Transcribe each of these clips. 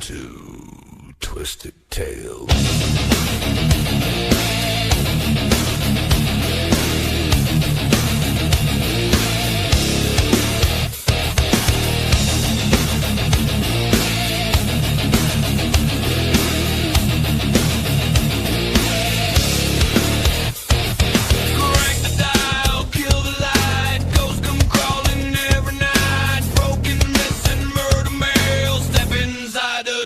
to Twisted Tales.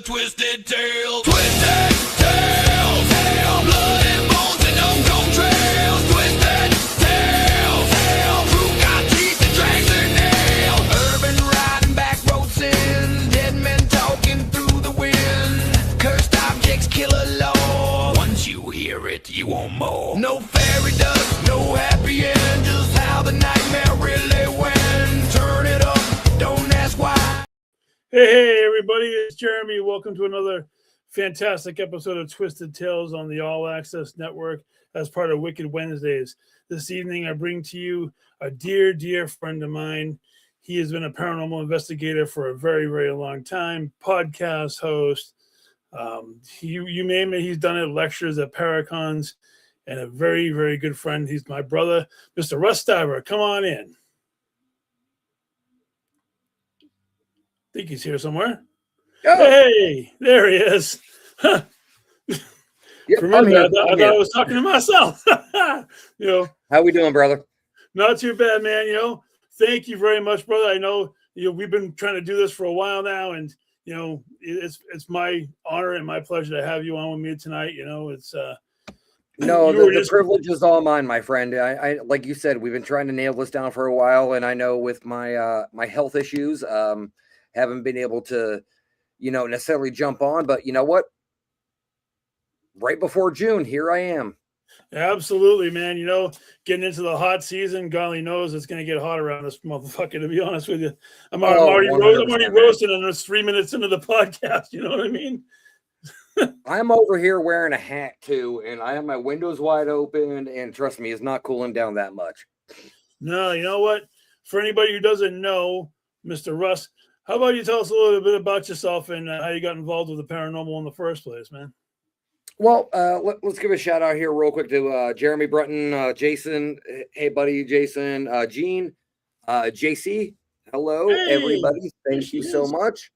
Twisted Tales, Twisted Tales, hell, blood and bones and unknown trails. Twisted Tales, hell, who got teeth and drags their nails. Urban riding, back road sins, dead men talking through the wind. Cursed objects, killer law. Once you hear it, you want more. No fairy dust, no happy end, just how the nightmare really went. Turn it up, don't ask why. Hey, everybody, it's Jeremy. Welcome to another fantastic episode of Twisted Tales on the All Access Network as part of Wicked Wednesdays. This evening, I bring to you a dear, dear friend of mine. He has been a paranormal investigator for a very, very long time, podcast host. You name it, he's done it, lectures at Paracons, and a very, very good friend. He's my brother, Mr. Russ. Come on in. I think he's here somewhere. Oh. Hey, there he is. Yep, remember, I thought I was talking to myself. How we doing, brother? Not too bad, man. Thank you very much, brother. I know we've been trying to do this for a while now, and it's my honor and my pleasure to have you on with me tonight. It's no, the privilege is all mine, my friend. I like you said, we've been trying to nail this down for a while, and I know with my my health issues, haven't been able to, necessarily jump on, but you know what? Right before June, here I am. Absolutely, man. Getting into the hot season, golly knows it's going to get hot around this motherfucker, to be honest with you. I'm already roasting and it's 3 minutes into the podcast. You know what I mean? I'm over here wearing a hat too, and I have my windows wide open, and trust me, it's not cooling down that much. No, you know what? For anybody who doesn't know, Mr. Russ, how about you tell us a little bit about yourself and how you got involved with the paranormal in the first place, man? Well, let's give a shout out here real quick to Jeremy Brunton, Jason. Hey, buddy, Jason, Gene, JC. Hello, everybody. Thank you so much.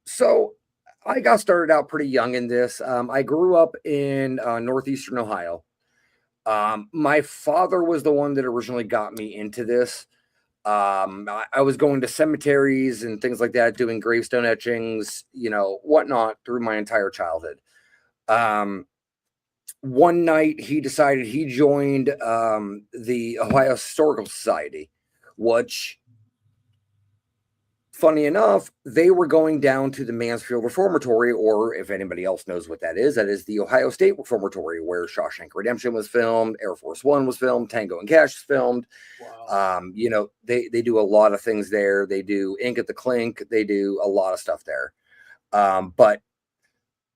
So I got started out pretty young in this. I grew up in northeastern Ohio. My father was the one that originally got me into this. I was going to cemeteries and things like that, doing gravestone etchings, whatnot through my entire childhood. One night he decided he joined the Ohio Historical Society, which, funny enough, they were going down to the Mansfield Reformatory, or if anybody else knows what that is the Ohio State Reformatory, where Shawshank Redemption was filmed, Air Force One was filmed, Tango and Cash was filmed. Wow. They do a lot of things there. They do Ink at the Clink. They do a lot of stuff there. But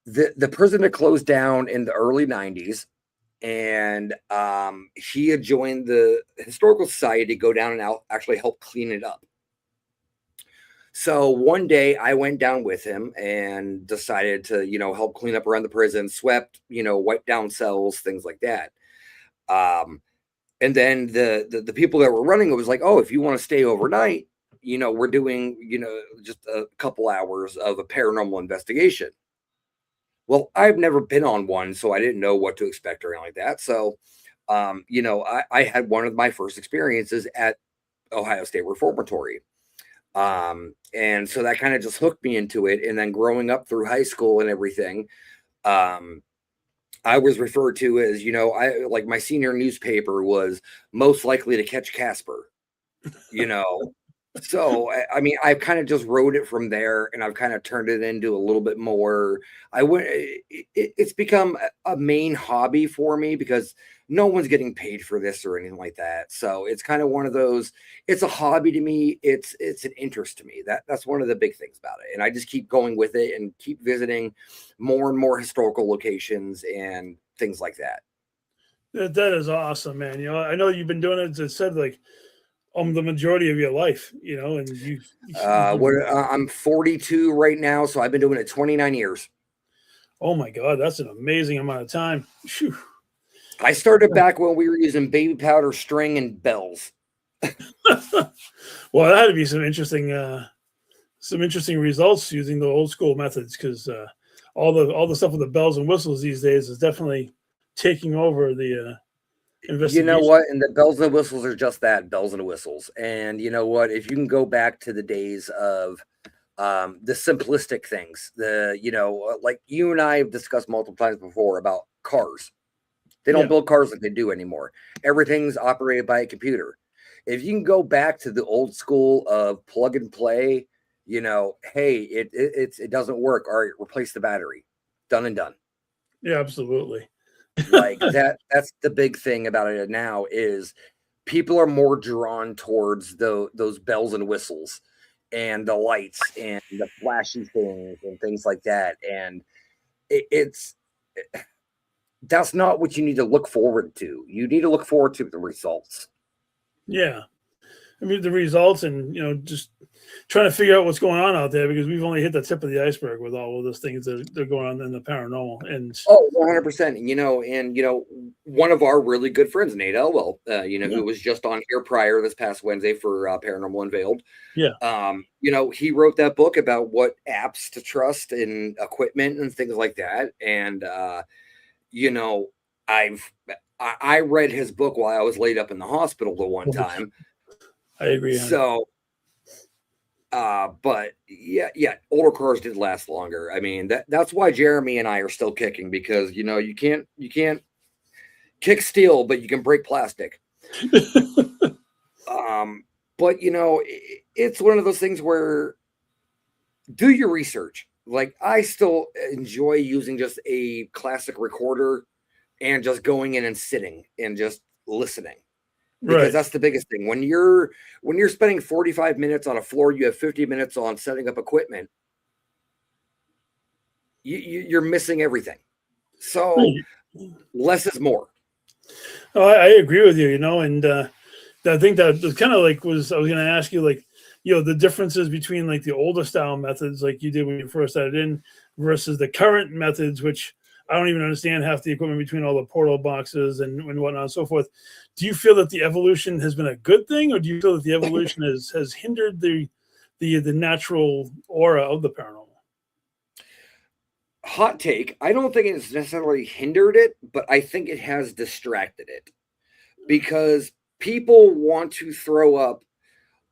the prison had closed down in the early 90s, and he had joined the Historical Society to go down and actually help clean it up. So one day I went down with him and decided to, help clean up around the prison, swept, wiped down cells, things like that. And then the people that were running it was like, oh, if you want to stay overnight, we're doing, just a couple hours of a paranormal investigation. Well, I've never been on one, so I didn't know what to expect or anything like that. So, I had one of my first experiences at Ohio State Reformatory. And so that kind of just hooked me into it. And then growing up through high school and everything, I was referred to as, like my senior newspaper was most likely to catch Casper, So, I mean, I kind of just wrote it from there, and I've kind of turned it into a little bit more. It's become a main hobby for me because no one's getting paid for this or anything like that. So it's kind of one of those, it's a hobby to me. It's an interest to me. That's one of the big things about it. And I just keep going with it and keep visiting more and more historical locations and things like that. That is awesome, man. I know you've been doing it, as I said, like the majority of your life, you know, and you I'm 42 right now, so I've been doing it 29 years. oh my God, that's an amazing amount of time. Phew. I started back when we were using baby powder, string, and bells. Well, that had to be some interesting results using the old school methods, because all the stuff with the bells and whistles these days is definitely taking over the investigation. You know what? And the bells and whistles are just that, bells and whistles. And you know what? If you can go back to the days of the simplistic things, like you and I have discussed multiple times before about cars. They don't build cars like they do anymore. Everything's operated by a computer. If you can go back to the old school of plug and play, you know, hey, it doesn't work. All right, replace the battery. Done and done. Yeah, absolutely. Like that's the big thing about it now is people are more drawn towards those bells and whistles and the lights and the flashy things and things like that. And that's not what you need to look forward to. You need to look forward to the results. Yeah. I mean, the results, and, you know, just trying to figure out what's going on out there, because we've only hit the tip of the iceberg with all of those things that are going on in the paranormal. And 100%. One of our really good friends, Nate Elwell, who was just on here prior this past Wednesday for Paranormal Unveiled. Yeah. He wrote that book about what apps to trust and equipment and things like that. And, I read his book while I was laid up in the hospital the one time. I agree. So, but yeah, older cars did last longer. I mean, that's why Jeremy and I are still kicking, because, you can't kick steel, but you can break plastic. But it's one of those things where do your research. Like, I still enjoy using just a classic recorder and just going in and sitting and just listening, because that's the biggest thing. When you're spending 45 minutes on a floor, you have 50 minutes on setting up equipment. You're missing everything. So less is more. Oh, I agree with you. And I think that was kind of like I was going to ask you, like, the differences between like the older style methods, like you did when you first started in, versus the current methods, which I don't even understand half the equipment between all the portal boxes and whatnot and so forth. Do you feel that the evolution has been a good thing, or do you feel that the evolution has hindered the natural aura of the paranormal? Hot take. I don't think it's necessarily hindered it, but I think it has distracted it, because people want to throw up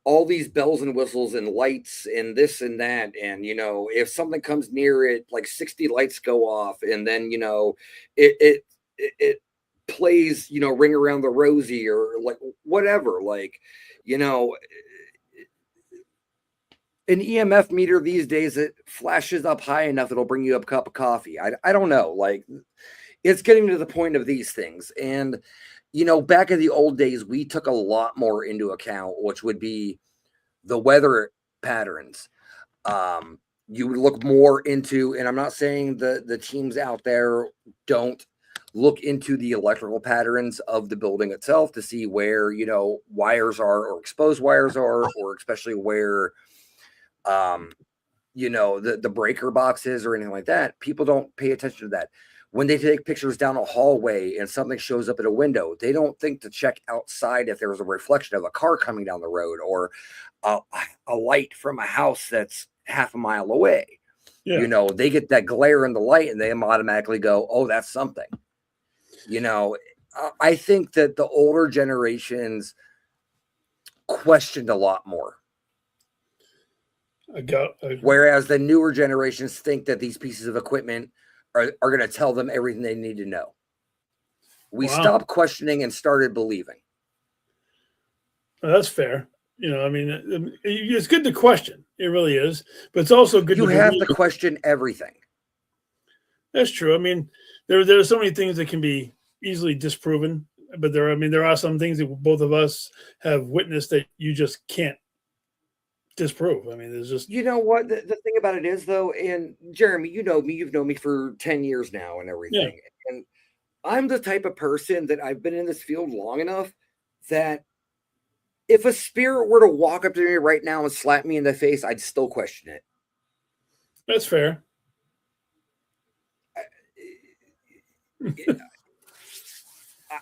all these bells and whistles and lights and this and that. And, if something comes near it, like 60 lights go off, and then, it plays, Ring Around the Rosie or like whatever, like, an EMF meter these days, it flashes up high enough, it'll bring you up a cup of coffee. I don't know. Like, it's getting to the point of these things. And, back in the old days, we took a lot more into account, which would be the weather patterns. You would look more into, and I'm not saying the teams out there don't look into the electrical patterns of the building itself to see where, wires are, or exposed wires are, or especially where, the breaker boxes or anything like that. People don't pay attention to that. When they take pictures down a hallway and something shows up at a window, they don't think to check outside if there's a reflection of a car coming down the road, or a light from a house that's half a mile away. Yeah. They get that glare in the light and they automatically go, oh, that's something. I think that the older generations questioned a lot more. Whereas the newer generations think that these pieces of equipment are going to tell them everything they need to know. We stopped questioning and started believing. Well, that's fair. It's good to question. It really is. But it's also good to have to question everything. That's true. I mean, there are so many things that can be easily disproven. But there are some things that both of us have witnessed that you just can't disprove. I mean, there's just... You know what? The thing about it is, though, and Jeremy, you know me. You've known me for 10 years now and everything. Yeah. And I'm the type of person that I've been in this field long enough that if a spirit were to walk up to me right now and slap me in the face, I'd still question it. That's fair.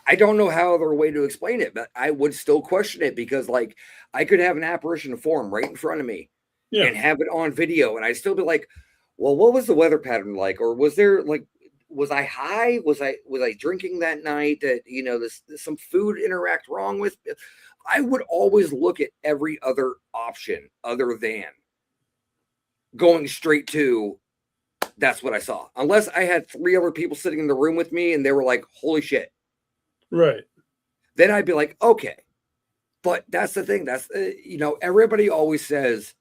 I don't know how other way to explain it, but I would still question it because, like, I could have an apparition form right in front of me and have it on video, and I'd still be like, well, what was the weather pattern like? Or was there, like, was I high? Was I drinking that night? That, you know, this some food interact wrong with? I would always look at every other option other than going straight to that's what I saw. Unless I had 3 other people sitting in the room with me and they were like, holy shit. Right. Then I'd be like, okay. But that's the thing. That's, you know, everybody always says,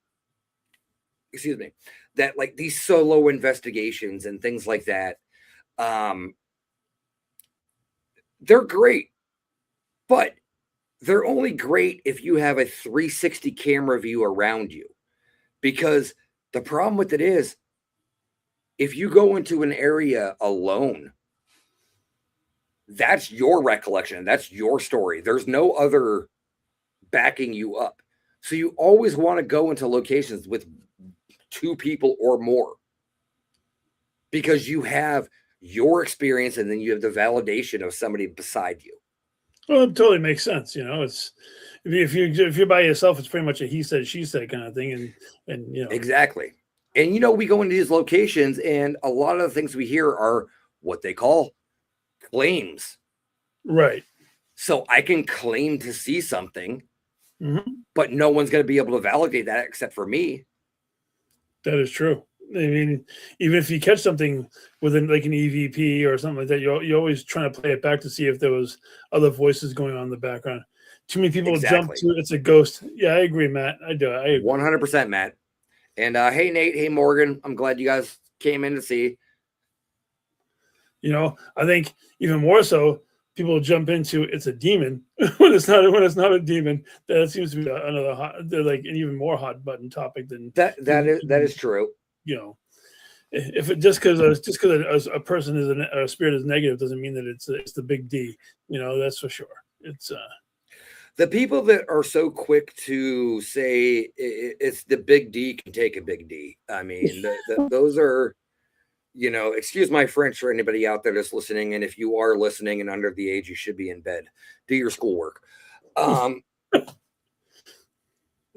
excuse me, that like these solo investigations and things like that, they're great. But they're only great if you have a 360 camera view around you. Because the problem with it is, if you go into an area alone, that's your recollection. That's your story. There's no other backing you up. So you always want to go into locations with 2 people or more, because you have your experience and then you have the validation of somebody beside you. Well, it totally makes sense. You know, it's if you're by yourself, it's pretty much a he said, she said kind of thing. And you know, exactly. And, you know, we go into these locations and a lot of the things we hear are what they call claims. Right. So I can claim to see something, but no one's going to be able to validate that except for me. That is true. I mean, even if you catch something within like an EVP or something like that, you're always trying to play it back to see if there was other voices going on in the background. Too many people jump to it's a ghost. Yeah, I agree, Matt. I do. I agree. 100%, Matt. And hey, Nate. Hey, Morgan. I'm glad you guys came in to see. You know, I think even more so, people jump into it's a demon when it's not a demon. That seems to be another like an even more hot button topic than that. That is true. You know, if it just because a person is a spirit is negative doesn't mean that it's the big D. You know, that's for sure. It's the people that are so quick to say it's the big D can take a big D. I mean, those are, you know, excuse my French for anybody out there that's listening. And if you are listening and under the age, you should be in bed. Do your schoolwork. No,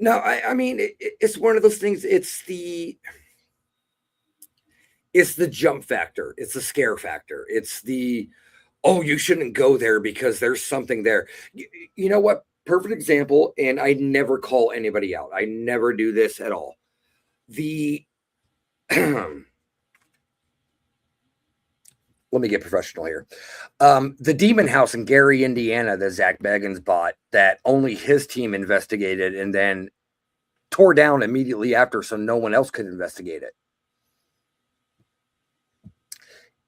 I mean, it's one of those things. It's the jump factor. It's the scare factor. It's the, oh, you shouldn't go there because there's something there. You know what? Perfect example. And I never call anybody out. I never do this at all. Let me get professional here. The demon house in Gary, Indiana, that Zach Baggins bought, that only his team investigated and then tore down immediately after so no one else could investigate it.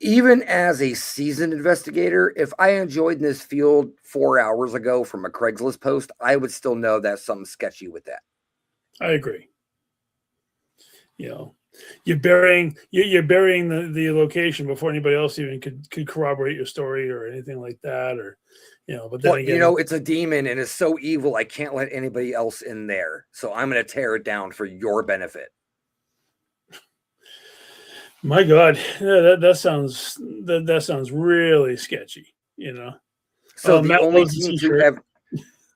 Even as a seasoned investigator, if I enjoyed this field 4 hours ago from a Craigslist post, I would still know that's something sketchy with that. I agree. You know, you're burying the location before anybody else even could corroborate your story or anything like that, or you know. But then again, you know, it's a demon and it's so evil. I can't let anybody else in there, so I'm going to tear it down for your benefit. My God, yeah, that sounds really sketchy. You know. So the only team to ever,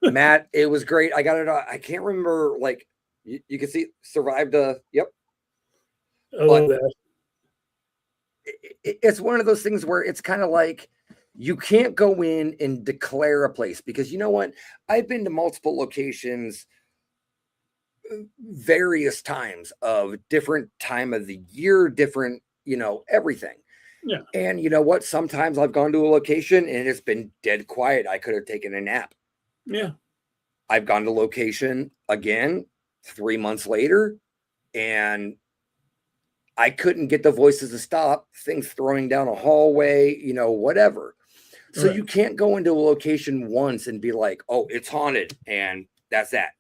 Matt, it was great. I got it. I can't remember. Like you can see, survived. Yep. I love that. It's one of those things where it's kind of like you can't go in and declare a place because you know what? I've been to multiple locations various times of different time of the year, different, you know, everything. Yeah. And you know what? Sometimes I've gone to a location and it's been dead quiet. I could have taken a nap. Yeah. I've gone to location again 3 months later and I couldn't get the voices to stop, things throwing down a hallway, you know, whatever. So You can't go into a location once and be like, oh, it's haunted. And that's that.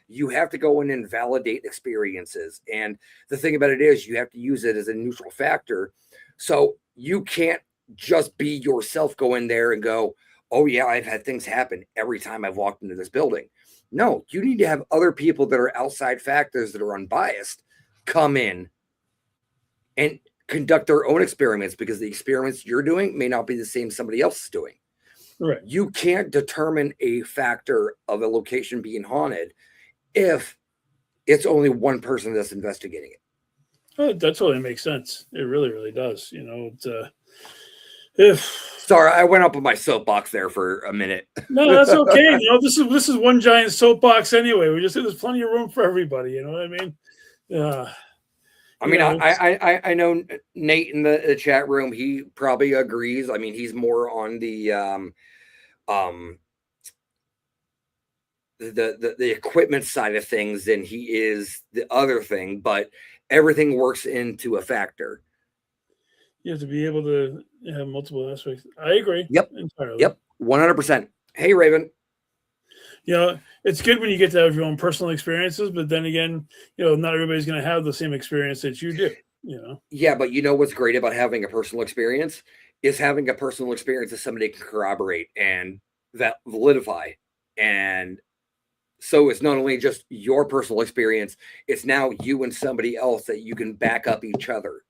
You have to go in and validate experiences. And the thing about it is you have to use it as a neutral factor. So you can't just be yourself, go in there and go, oh yeah, I've had things happen every time I've walked into this building. No, you need to have other people that are outside factors that are unbiased come in and conduct their own experiments, because the experiments you're doing may not be the same somebody else is doing. Right. You can't determine a factor of a location being haunted if it's only one person that's investigating it. Oh, that totally makes sense. It really, really does. If Sorry, I went up on my soapbox there for a minute. no, that's okay. This is one giant soapbox anyway. There's plenty of room for everybody. You know what I mean? I mean, I know Nate in the chat room. He probably agrees. I mean, he's more on the equipment side of things than he is the other thing, but everything works into a factor. You have to be able to have multiple aspects. I agree. Yep. Entirely. Yep. 100%. Hey, Raven. It's good when you get to have your own personal experiences, but then again, not everybody's going to have the same experience that you do. Yeah, but you know what's great about having a personal experience is having a personal experience that somebody can corroborate and that validify. And so it's not only just your personal experience, it's now you and somebody else that you can back up each other.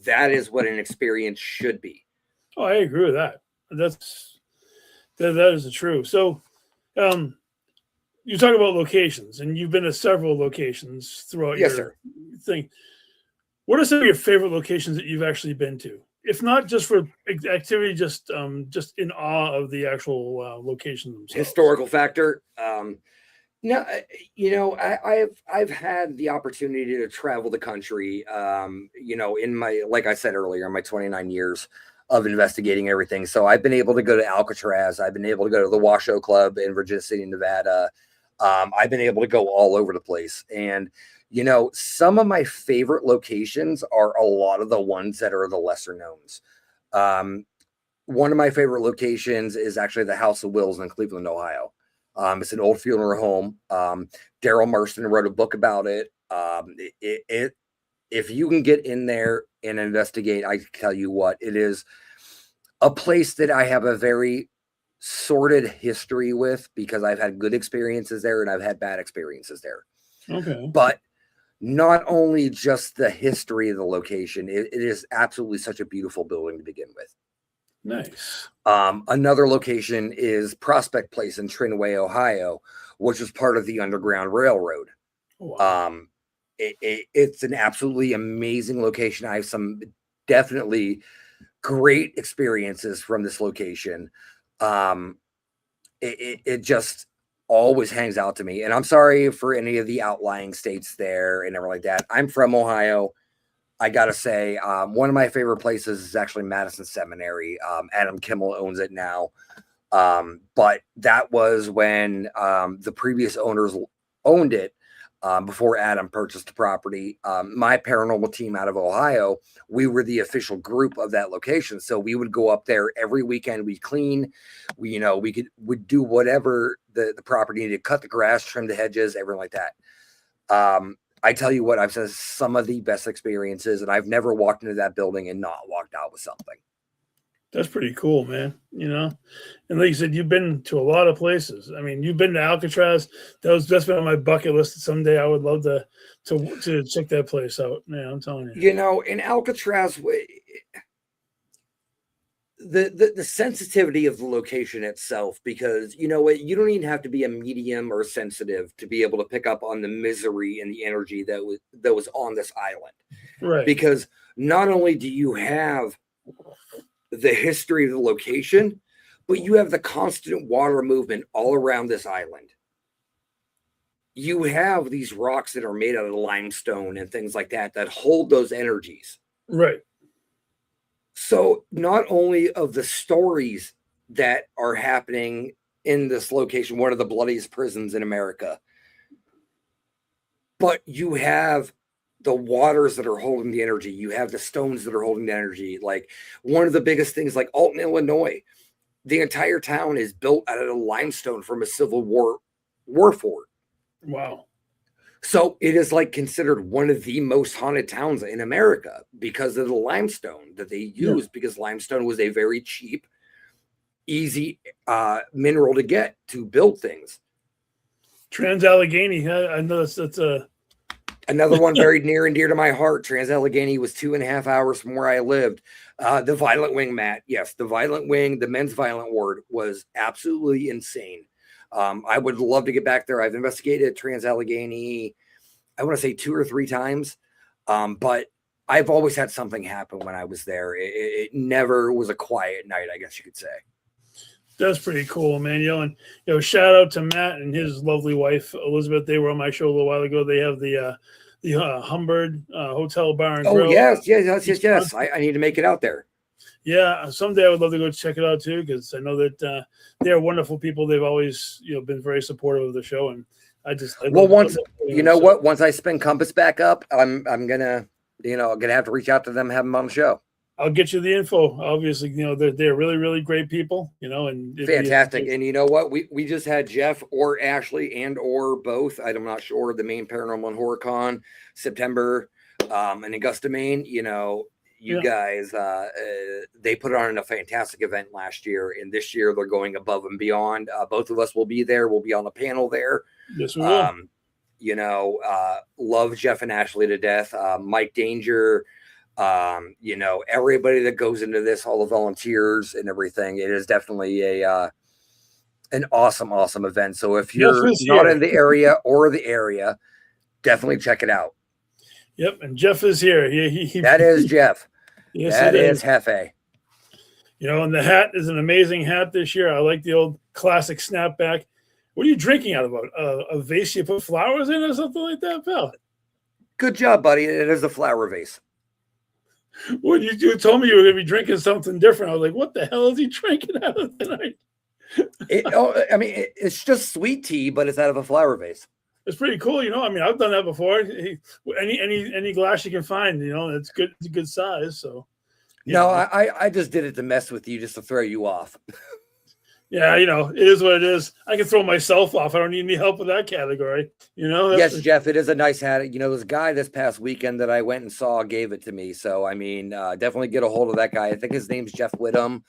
That is what an experience should be. Oh, I agree with that. That is the truth. So, you talk about locations, and you've been to several locations throughout your thing. What are some of your favorite locations that you've actually been to? If not just for activity, just in awe of the actual location themselves. Historical factor. No, I've had the opportunity to travel the country, in my, like I said earlier, in my 29 years of investigating everything. So I've been able to go to Alcatraz. I've been able to go to the Washoe Club in Virginia City, Nevada. I've been able to go all over the place. And, some of my favorite locations are a lot of the ones that are the lesser knowns. One of my favorite locations is actually the House of Wills in Cleveland, Ohio. It's an old funeral home. Daryl Marston wrote a book about it. If you can get in there and investigate, I tell you what, it is a place that I have a very sordid history with, because I've had good experiences there and I've had bad experiences there. Okay. But not only just the history of the location, it is absolutely such a beautiful building to begin with. Nice. Another location is Prospect Place in Trinway, Ohio, which is part of the Underground Railroad. Wow. It's an absolutely amazing location. I have some definitely great experiences from this location. It just always hangs out to me. And I'm sorry for any of the outlying states there and everything like that. I'm from Ohio. I gotta say, one of my favorite places is actually Madison Seminary. Adam Kimmel owns it now. But that was when the previous owners owned it, before Adam purchased the property. My paranormal team out of Ohio, we were the official group of that location. So we would go up there every weekend. We'd clean. Would do whatever the property needed, cut the grass, trim the hedges, everything like that. I tell you what, I've had some of the best experiences, and I've never walked into that building and not walked out with something. That's pretty cool, man. And like you said, you've been to a lot of places. I mean, you've been to Alcatraz. That's been on my bucket list. Someday I would love to check that place out. Yeah, I'm telling you. In Alcatraz, the sensitivity of the location itself, because you don't even have to be a medium or sensitive to be able to pick up on the misery and the energy that was on this island. Right. Because not only do you have the history of the location, but you have the constant water movement all around this island. You have these rocks that are made out of limestone and things like that hold those energies. Right. So not only of the stories that are happening in this location, one of the bloodiest prisons in America, but you have the waters that are holding the energy. You have the stones that are holding the energy. Like one of the biggest things, like Alton, Illinois, the entire town is built out of limestone from a Civil War fort. Wow. So it is like considered one of the most haunted towns in America because of the limestone that they used, because limestone was a very cheap, easy mineral to get to build things. Trans-Allegheny. I know that's a Another one very near and dear to my heart. Trans-Allegheny was 2.5 hours from where I lived. The Violent Wing, Matt. Yes, the Violent Wing, the men's violent ward was absolutely insane. I would love to get back there. I've investigated Trans-Allegheny, I want to say 2 or 3 times. But I've always had something happen when I was there. It never was a quiet night, I guess you could say. That's pretty cool, man. And shout out to Matt and his lovely wife Elizabeth. They were on my show a little while ago. They have the Humbird Hotel Bar and Grill. Yes. I need to make it out there. Yeah, someday I would love to go check it out too, because I know that they're wonderful people. They've always been very supportive of the show, and once I spin Compass back up, I'm gonna have to reach out to them, have them on the show. I'll get you the info. Obviously, they're really, really great people, and fantastic. And you know what? We just had Jeff or Ashley and or both. I'm not sure. The Maine Paranormal and Horror Con, September, in Augusta, Maine. You guys, they put on a fantastic event last year, and this year they're going above and beyond. Both of us will be there. We'll be on the panel there. Yes, we will. Love Jeff and Ashley to death. Mike Danger. Everybody that goes into this, all the volunteers and everything, it is definitely an awesome event. So if you're not in the area, definitely check it out. Yep, and Jeff is here. That is Jeff. Yes, that is Hefe. And the hat is an amazing hat this year. I like the old classic snapback. What are you drinking out of? A vase you put flowers in or something like that, pal? Good job, buddy. It is a flower vase. Well, you told me you were going to be drinking something different. I was like, what the hell is he drinking out of tonight? It's just sweet tea, but it's out of a flower vase. It's pretty cool. I've done that before. Any glass you can find, it's good. It's a good size. So, no, I just did it to mess with you, just to throw you off. Yeah, it is what it is. I can throw myself off. I don't need any help with that category. Yes, Jeff, it is a nice hat. This guy this past weekend that I went and saw gave it to me. So, definitely get a hold of that guy. I think his name's Jeff Whittam.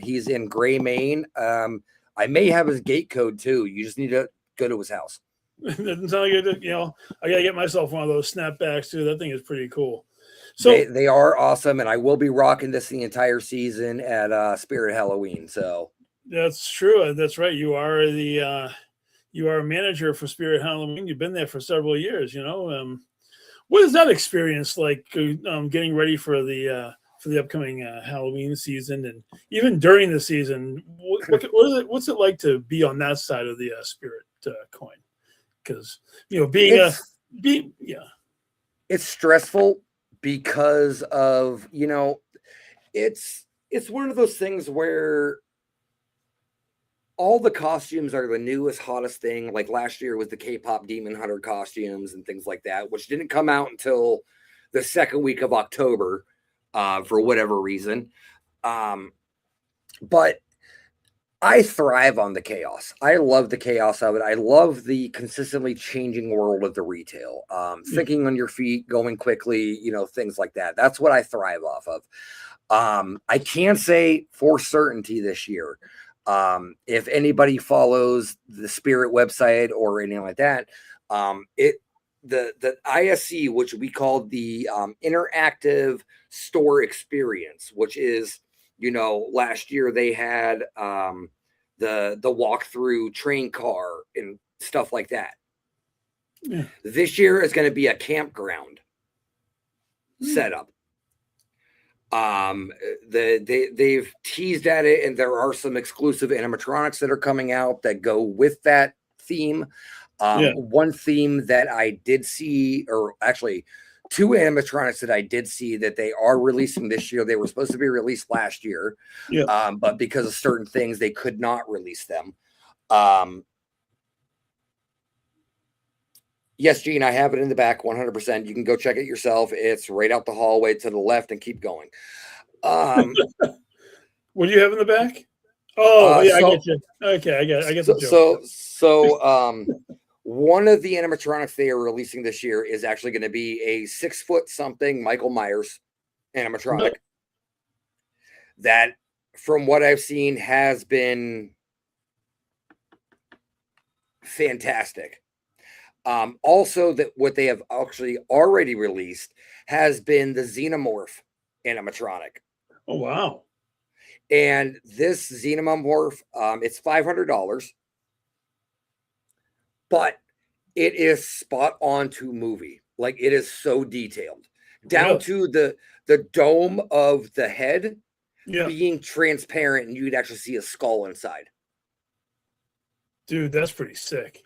He's in Gray, Maine. I may have his gate code too. You just need to go to his house. Doesn't sound like it. I got to get myself one of those snapbacks too. That thing is pretty cool. So they are awesome. And I will be rocking this the entire season at Spirit Halloween. So. That's true. That's right. You are a manager for Spirit Halloween. You've been there for several years. What is that experience like? Getting ready for the upcoming Halloween season, and even during the season, what's it like to be on that side of the Spirit coin? Because it's stressful because of it's one of those things where all the costumes are the newest, hottest thing. Like last year was the K-pop Demon Hunter costumes and things like that, which didn't come out until the second week of October for whatever reason. But I thrive on the chaos. I love the chaos of it. I love the consistently changing world of the retail. Thinking on your feet, going quickly, things like that. That's what I thrive off of. I can't say for certainty this year. If anybody follows the Spirit website or anything like that, the ISC, which we call the interactive store experience, which is, last year they had the walkthrough train car and stuff like that. Yeah. This year is going to be a campground setup. They've teased at it, and there are some exclusive animatronics that are coming out that go with that theme. One theme that I did see, or actually 2 animatronics that I did see that they are releasing this year. They were supposed to be released last year, but because of certain things, they could not release them. Yes, Gene, I have it in the back 100%. You can go check it yourself. It's right out the hallway to the left and keep going. What do you have in the back? Oh, I get you. Okay, I get the joke. So one of the animatronics they are releasing this year is actually going to be a 6-foot-something Michael Myers animatronic that, from what I've seen, has been fantastic. Also, that what they have actually already released has been the Xenomorph animatronic. Oh wow! And this Xenomorph, it's $500, but it is spot on to movie. Like, it is so detailed, down Really? to the dome of the head Yeah, being transparent, and you'd actually see a skull inside. dude, that's pretty sick.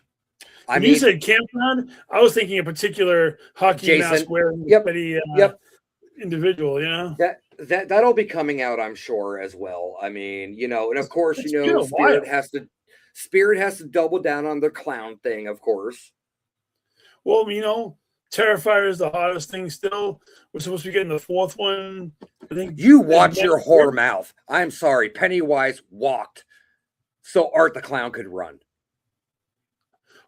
I When mean, you said campground, I was thinking a particular hockey Jason, mask wearing yep, yep. individual. You know, that'll be coming out, I'm sure, as well. I mean, you know, and of course, it's you know, been a while. Spirit has to double down on the clown thing, of course. Well, you know, Terrifier is the hottest thing still. We're supposed to be getting the fourth one. I think You watch your whore mouth. I'm sorry, Pennywise walked so Art the Clown could run.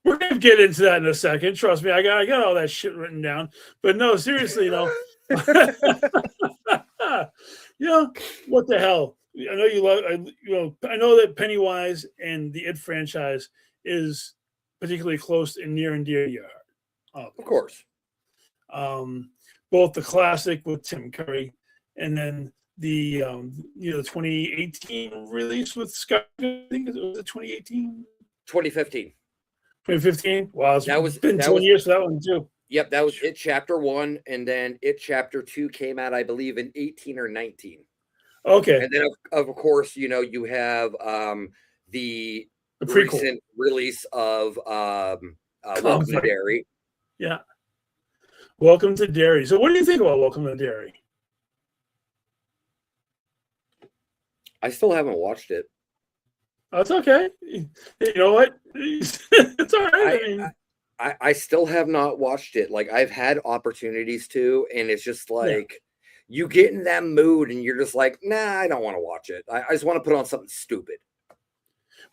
We're gonna get into that in a second. Trust me, I got all that shit written down. But no, seriously, you know, you know what the hell? I know you love. I know that Pennywise and the It franchise is particularly close and near and dear to your heart. Of course. Both the classic with Tim Curry and then the the 2018 release with Scott. I think it was 2018, 2015. 2015. Wow, it's been 20 years for that one too. Yep, that was It Chapter 1, and then It Chapter 2 came out, I believe, in 18 or 19. Okay. And then, of course, you know, you have the prequel recent release of Welcome to Derry. Yeah. Welcome to Derry. So what do you think about Welcome to Derry? I still haven't watched it. That's okay. You know what? It's all right. I still have not watched it. Like, I've had opportunities to, and it's just like you get in that mood and you're just like, nah, I don't want to watch it. I just want to put on something stupid.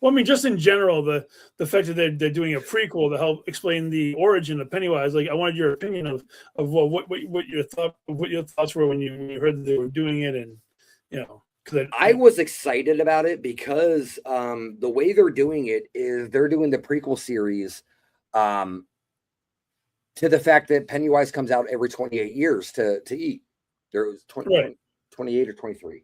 Well, I mean, just in general, the fact that they're doing a prequel to help explain the origin of Pennywise. Like, I wanted your opinion of what your thoughts were when you heard that they were doing it, and you know. I was excited about it because the way they're doing it is they're doing the prequel series to the fact that Pennywise comes out every 28 years to eat. There was 28 or 23.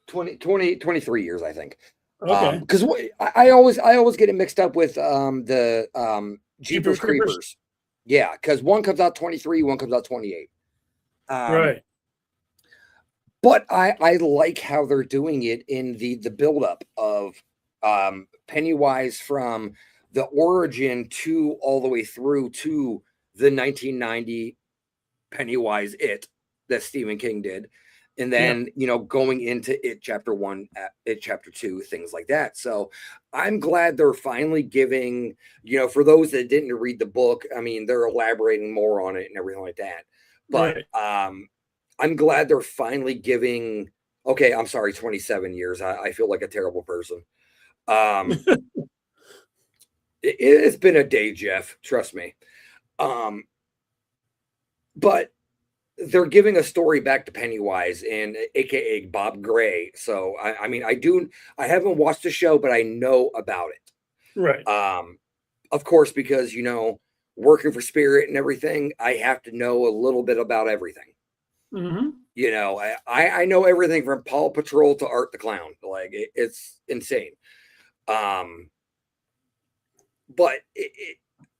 23 years, I think. Okay. Because I always get it mixed up with the Jeepers Creepers. Yeah, because one comes out 23, one comes out 28. Right. But I like how they're doing it in the buildup of Pennywise from the origin to all the way through to the 1990 Pennywise It that Stephen King did. And then, you know, going into It Chapter 1, It Chapter 2, things like that. So I'm glad they're finally giving, you know, for those that didn't read the book, I mean, they're elaborating more on it and everything like that. But I'm glad they're finally giving, okay, I'm sorry, 27 years. I feel like a terrible person. It's been a day, Jeff. Trust me. But they're giving a story back to Pennywise and AKA Bob Gray. So I mean, I haven't watched the show, but I know about it. Right. Of course, because, you know, working for Spirit and everything, I have to know a little bit about everything. Mm-hmm. You know, I know everything from Paw Patrol to Art the Clown. Like, it's insane. But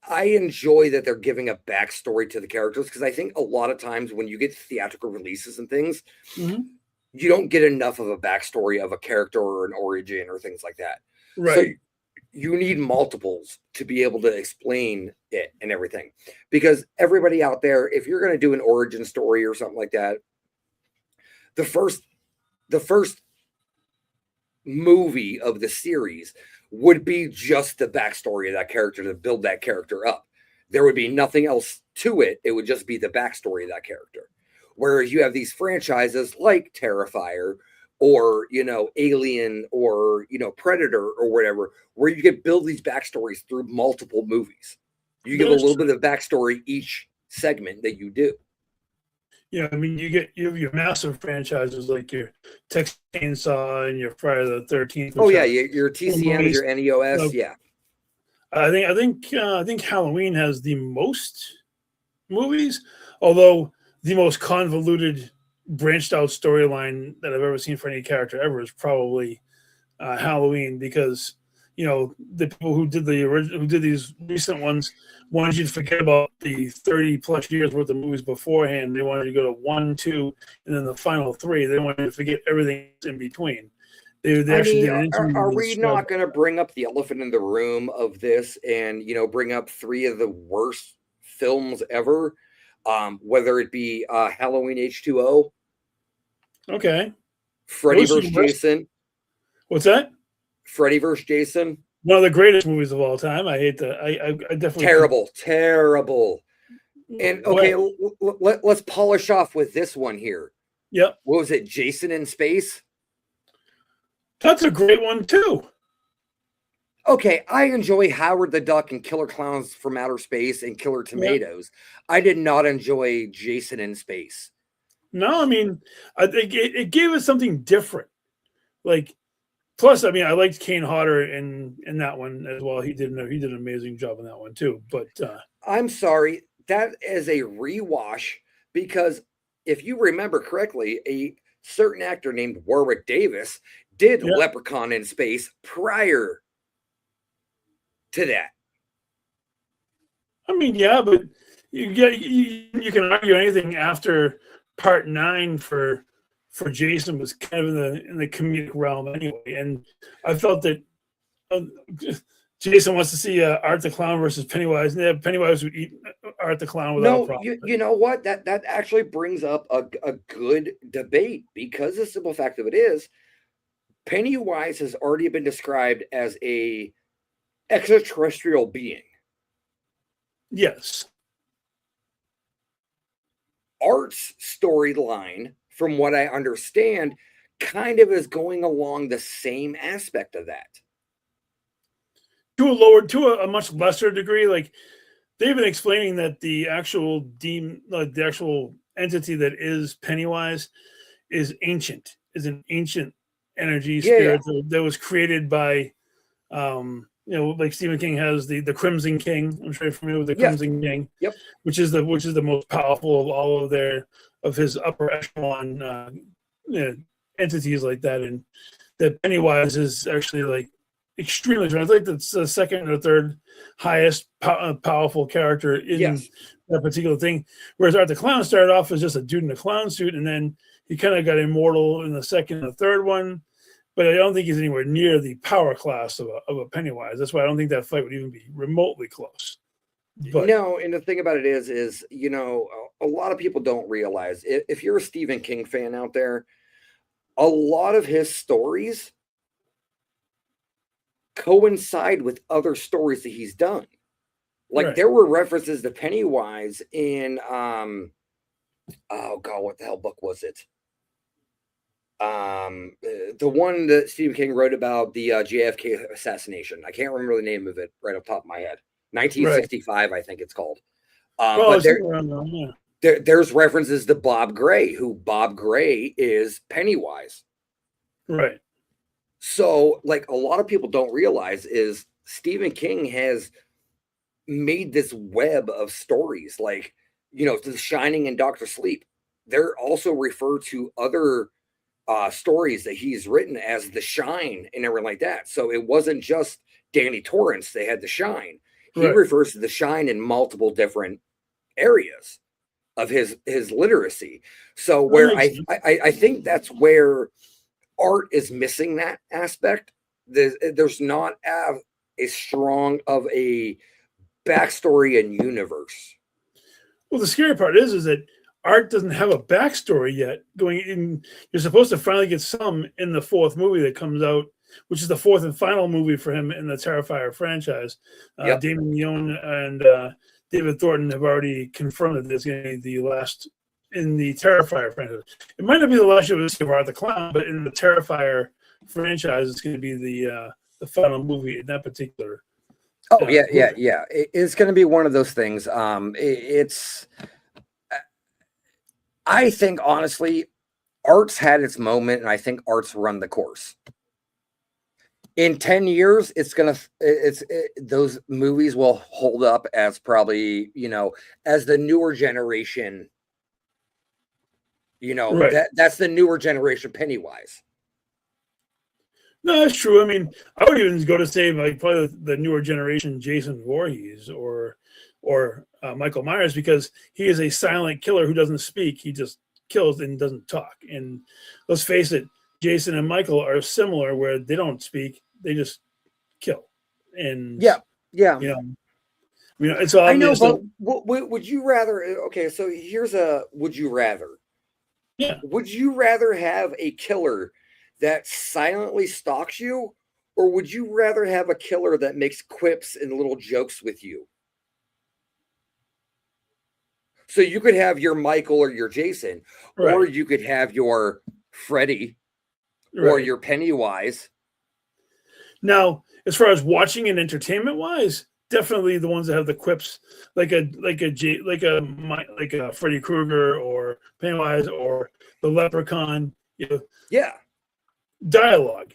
I enjoy that they're giving a backstory to the characters, because I think a lot of times when you get theatrical releases and things, you don't get enough of a backstory of a character or an origin or things like that. Right. So you need multiples to be able to explain it and everything. Because everybody out there, if you're going to do an origin story or something like that, the first movie of the series would be just the backstory of that character to build that character up. There would be nothing else to it. It would just be the backstory of that character. Whereas you have these franchises like Terrifier or, you know, Alien or, you know, Predator or whatever, where you can build these backstories through multiple movies. You give a little bit of backstory each segment that you do. you know, I mean, you have your massive franchises like your Texas Chainsaw and your Friday the 13th. Oh yeah, your TCMs, your NEOS, yeah. I think Halloween has the most movies, although the most convoluted, branched out storyline that I've ever seen for any character ever is probably Halloween, because you know the people who did these recent ones wanted you to forget about the 30 plus years worth of movies beforehand. They wanted you to go to 1, 2, and then the final 3. They wanted you to forget everything in between. They I actually mean, did an interview. are we not going to bring up the elephant in the room of this and, you know, bring up 3 of the worst films ever, whether it be Halloween H2O, Okay, Freddy Those are vs. the worst. Jason, What's that? Freddy vs. Jason, One of the greatest movies of all time. I hate that. I definitely terrible. And okay, let's polish off with this one here. Yep, What was it, Jason in Space? that's a great one too. Okay, I enjoy Howard the Duck and Killer Clowns from Outer Space and Killer Tomatoes. I did not enjoy Jason in Space. No, I mean, I think it gave us something different. Like, plus, I mean, I liked Kane Hodder in that one as well. He did an amazing job in that one too. But I'm sorry, that is a rewash, because if you remember correctly, a certain actor named Warwick Davis did Leprechaun in Space prior to that. I mean, yeah, but you can argue anything after part 9 for Jason was kind of in the comedic realm anyway, and I felt that Jason wants to see Art the Clown versus Pennywise, and Pennywise would eat Art the Clown without a problem. You know what? That actually brings up a good debate, because the simple fact of it is, Pennywise has already been described as a extraterrestrial being. Yes. Art's storyline, from what I understand, kind of is going along the same aspect of that. To a much lesser degree. Like, they've been explaining that the actual the actual entity that is Pennywise is an ancient energy spirit that was created by like Stephen King has the Crimson King. I'm sure you're familiar with the Crimson King. Yep. Which is the most powerful of all of his upper echelon entities like that, and that Pennywise is actually like extremely strong. I think that's the second or third highest powerful character in that particular thing. Whereas Art the Clown started off as just a dude in a clown suit, and then he kind of got immortal in the second and the third one. But I don't think he's anywhere near the power class of a Pennywise. That's why I don't think that fight would even be remotely close. But no, and the thing about it is, you know, a lot of people don't realize, if you're a Stephen King fan out there, a lot of his stories coincide with other stories that he's done. Like there were references to Pennywise in oh god, what the hell book was it? The one that Stephen King wrote about the JFK assassination. I can't remember the name of it right off the top of my head. 1965, I think it's called. But there's references to Bob Gray, who Bob Gray is Pennywise. Right. So, like, a lot of people don't realize is Stephen King has made this web of stories, like, you know, The Shining and Dr. Sleep. They're also referred to other stories that he's written as The Shine and everything like that. So it wasn't just Danny Torrance. They had The Shine. He refers to The Shine in multiple different areas of his literacy. So where I think that's where art is missing that aspect. There's not as strong of a backstory and universe. Well, the scary part is that Art doesn't have a backstory yet. Going in, you're supposed to finally get some in the 4th movie that comes out, which is the 4th and final movie for him in the Terrifier franchise. Damon Leone and David Thornton have already confirmed that there's going to be the last in the Terrifier franchise. It might not be the last year of Art the Clown, but in the Terrifier franchise, it's going to be the final movie in that particular. Yeah. It's going to be one of those things. I think honestly, art's had its moment, and I think art's run the course. In 10 years, those movies will hold up as probably, as the newer generation, Right. that's the newer generation Pennywise. No, that's true. I mean, I would even go to say like probably the newer generation Jason Voorhees or Michael Myers, because he is a silent killer who doesn't speak. He just kills and doesn't talk. And let's face it, Jason and Michael are similar where they don't speak, they just kill. And yeah, it's obvious. I know, but would you rather? Okay, so here's a would you rather? Yeah. Would you rather have a killer that silently stalks you, or would you rather have a killer that makes quips and little jokes with you? So you could have your Michael or your Jason, right. or you could have your Freddy or your Pennywise. Now, as far as watching and entertainment wise, definitely the ones that have the quips, like a Freddy Krueger or Pennywise or the Leprechaun. Yeah. Dialogue.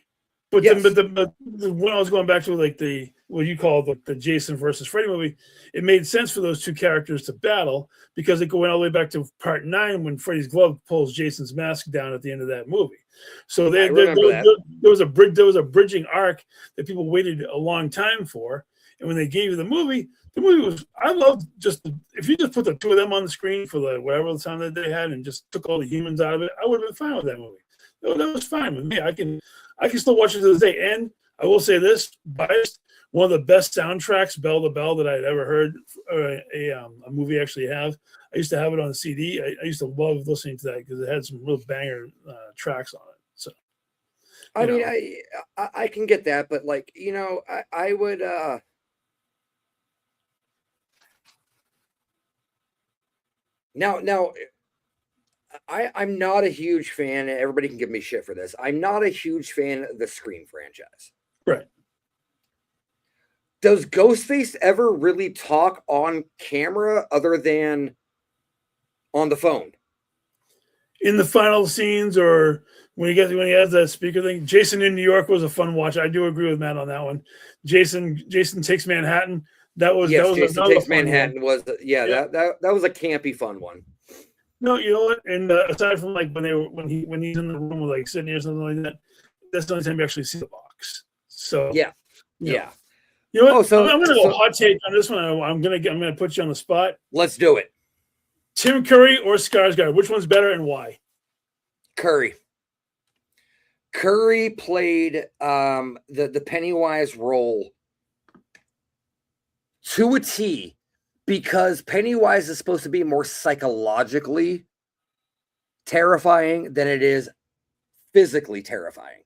But yes. but when I was going back to like what you call the Jason versus Freddy movie, it made sense for those two characters to battle because it went all the way back to part 9 when Freddy's glove pulls Jason's mask down at the end of that movie. So there was a bridging arc that people waited a long time for, and when they gave you the movie was, I loved if you just put the two of them on the screen for whatever the time that they had and just took all the humans out of it, I would have been fine with that movie. That was fine with me. I can still watch it to this day. And I will say this, biased, one of the best soundtracks, Bell to Bell, that I'd ever heard a movie actually have. I used to have it on CD. I used to love listening to that because it had some real banger tracks on it. So, I mean, I can get that, but I would. Now. I'm not a huge fan, and everybody can give me shit for this. I'm not a huge fan of the Scream franchise. Right. Does Ghostface ever really talk on camera other than on the phone? In the final scenes or when he has that speaker thing, Jason in New York was a fun watch. I do agree with Matt on that one. Jason Takes Manhattan. Jason Takes Manhattan was that was a campy fun one. No, you know what? And aside from like when he's in the room with like Sydney or something like that, that's the only time you actually see the box. So yeah. You know what? So I'm gonna go hot take on this one. I'm gonna put you on the spot. Let's do it. Tim Curry or Skarsgård? Which one's better and why? Curry. Curry played the Pennywise role to a T. Because Pennywise is supposed to be more psychologically terrifying than it is physically terrifying.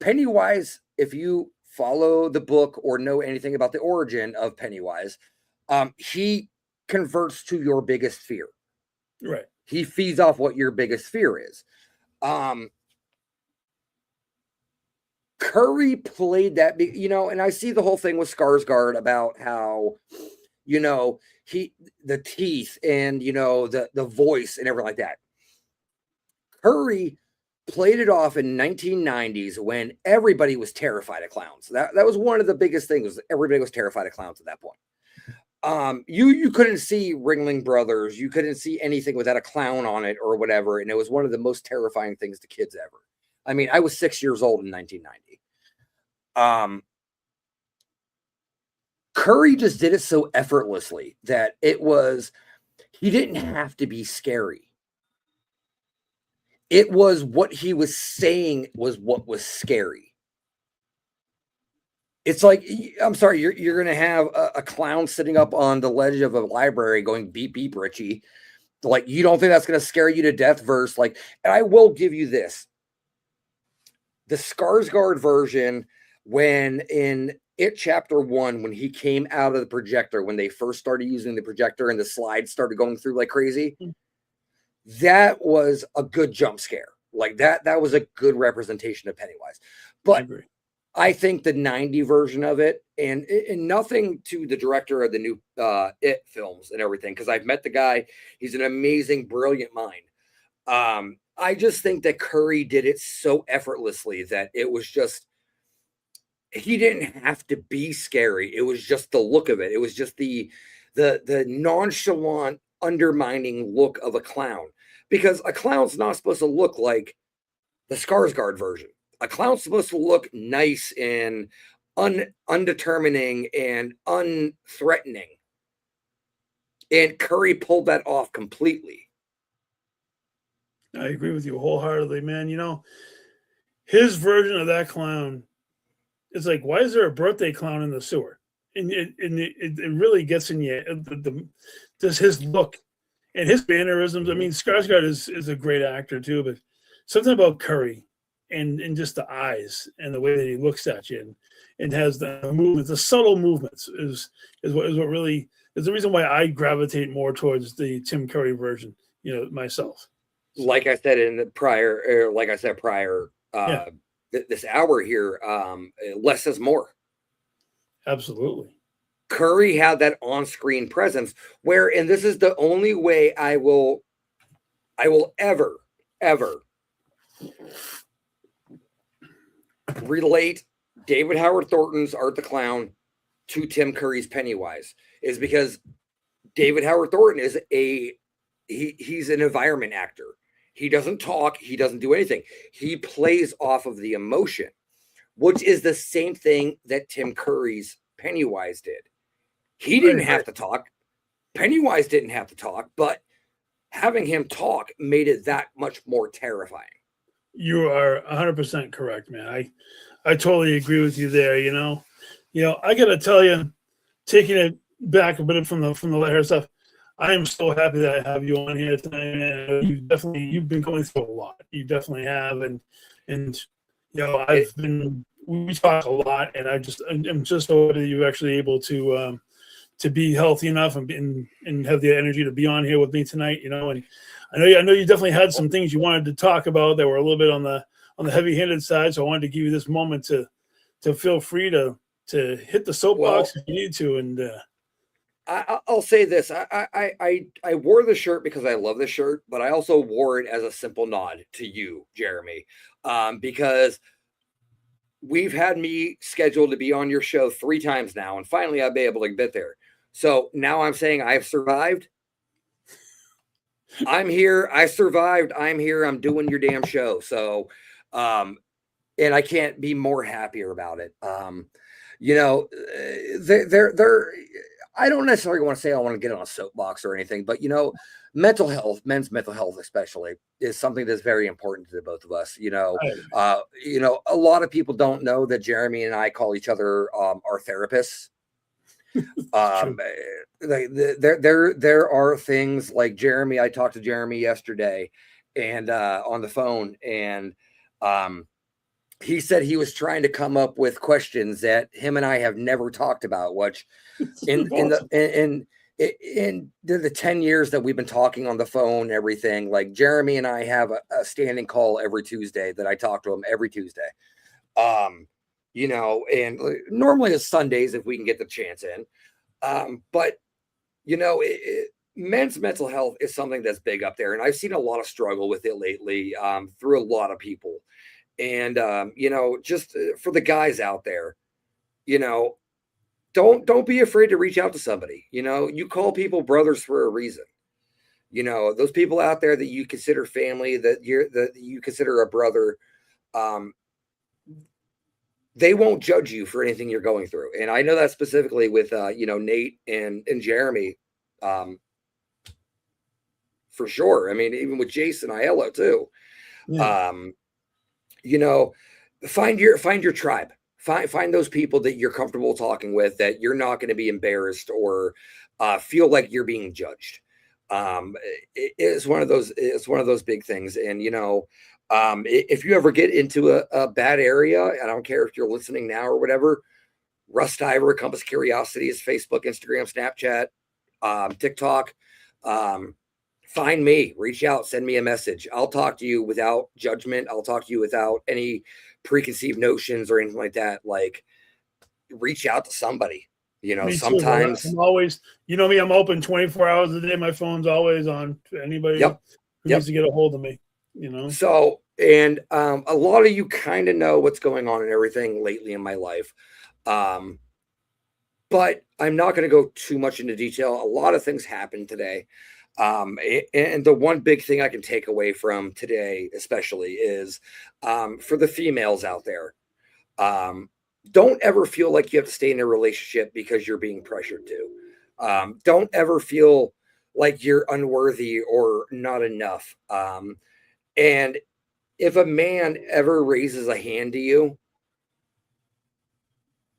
Pennywise, if you follow the book or know anything about the origin of Pennywise, he converts to your biggest fear. Right. He feeds off what your biggest fear is. Curry played that, and I see the whole thing with Skarsgård about how, the teeth and, the voice and everything like that. Curry played it off in 1990s when everybody was terrified of clowns. That was one of the biggest things, was everybody was terrified of clowns at that point. You couldn't see Ringling Brothers. You couldn't see anything without a clown on it or whatever. And it was one of the most terrifying things to kids ever. I mean, I was 6 years old in 1990. Curry just did it so effortlessly that he didn't have to be scary. It was what he was saying was what was scary. It's like, I'm sorry, you're going to have a clown sitting up on the ledge of a library going beep, beep, Richie. Like, you don't think that's going to scare you to death verse? Like, and I will give you this. The Skarsgård version, when in It Chapter 1, when he came out of the projector, when they first started using the projector and the slides started going through like crazy, that was a good jump scare. Like that was a good representation of Pennywise. But I think the 90 version of it, and nothing to the director of the new It films and everything, because I've met the guy. He's an amazing, brilliant mind. I just think that Curry did it so effortlessly that it was just, he didn't have to be scary. It was just the look of it. It was just the nonchalant, undermining look of a clown, because a clown's not supposed to look like the Skarsgård version. A clown's supposed to look nice and undetermining and unthreatening. And Curry pulled that off completely. I agree with you wholeheartedly, man. You know, his version of that clown is like, why is there a birthday clown in the sewer? And it really gets in you. Just his look and his mannerisms. I mean, Skarsgård is a great actor too, but something about Curry and just the eyes and the way that he looks at you and has the movements, the subtle movements is what really is the reason why I gravitate more towards the Tim Curry version, you know, myself. Like I said in the prior, Yeah. This hour here, less is more. Absolutely. Curry had that on-screen presence where, and this is the only way I will ever relate David Howard Thornton's Art the Clown to Tim Curry's Pennywise, is because David Howard Thornton is he's an environment actor. He doesn't talk. He doesn't do anything. He plays off of the emotion, which is the same thing that Tim Curry's Pennywise did. He didn't have to talk. Pennywise didn't have to talk, but having him talk made it that much more terrifying. You are 100% correct, man. I totally agree with you there. You know, I got to tell you, taking it back a bit from the letter stuff, I am so happy that I have you on here tonight, man. You've been going through a lot. You definitely have, and you know, we talk a lot, and I'm just so happy that you're actually able to be healthy enough and have the energy to be on here with me tonight. You know, and I know you definitely had some things you wanted to talk about that were a little bit on the heavy-handed side. So I wanted to give you this moment to feel free to hit the soapbox if you need to. And I'll say this: I wore the shirt because I love the shirt, but I also wore it as a simple nod to you, Jeremy, because we've had me scheduled to be on your show 3 times now, and finally I'll be able to get there. So now I'm saying I've survived. I'm here. I survived. I'm here. I'm doing your damn show. So, and I can't be more happier about it. You know, I don't necessarily want to say I want to get on a soapbox or anything, but you know, mental health, men's mental health especially, is something that's very important to the both of us. You know, a lot of people don't know that Jeremy and I call each other our therapists. There are things like Jeremy. I talked to Jeremy yesterday, and on the phone, and he said he was trying to come up with questions that him and I have never talked about. Which in the 10 years that we've been talking on the phone, and everything, like Jeremy and I have a standing call every Tuesday that I talk to him every Tuesday. You know, and normally it's Sundays if we can get the chance in. But you know, men's mental health is something that's big up there, and I've seen a lot of struggle with it lately, through a lot of people. And you know, just for the guys out there, you know, don't be afraid to reach out to somebody. You know, you call people brothers for a reason. You know, those people out there that you consider family, that you consider a brother, they won't judge you for anything you're going through. And I know that specifically with you know, Nate and Jeremy, for sure. I mean, even with Jason Aiello too. Yeah. You know, find your tribe. Find those people that you're comfortable talking with, that you're not going to be embarrassed or feel like you're being judged. It's one of those big things. And you know, if you ever get into a bad area, I don't care if you're listening now or whatever, Russ Diver, Compass of Curiosities, Facebook, Instagram, Snapchat, TikTok, find me, reach out, send me a message. I'll talk to you without judgment. I'll talk to you without any preconceived notions or anything like that. Like, reach out to somebody. You know, sometimes I'm always, you know me, I'm open 24 hours a day. My phone's always on to anybody. Yep. who Yep. needs to get a hold of me, you know? So, and a lot of you kind of know what's going on and everything lately in my life. But I'm not going to go too much into detail. A lot of things happened today. And the one big thing I can take away from today, especially, is for the females out there, don't ever feel like you have to stay in a relationship because you're being pressured to. Don't ever feel like you're unworthy or not enough. And if a man ever raises a hand to you,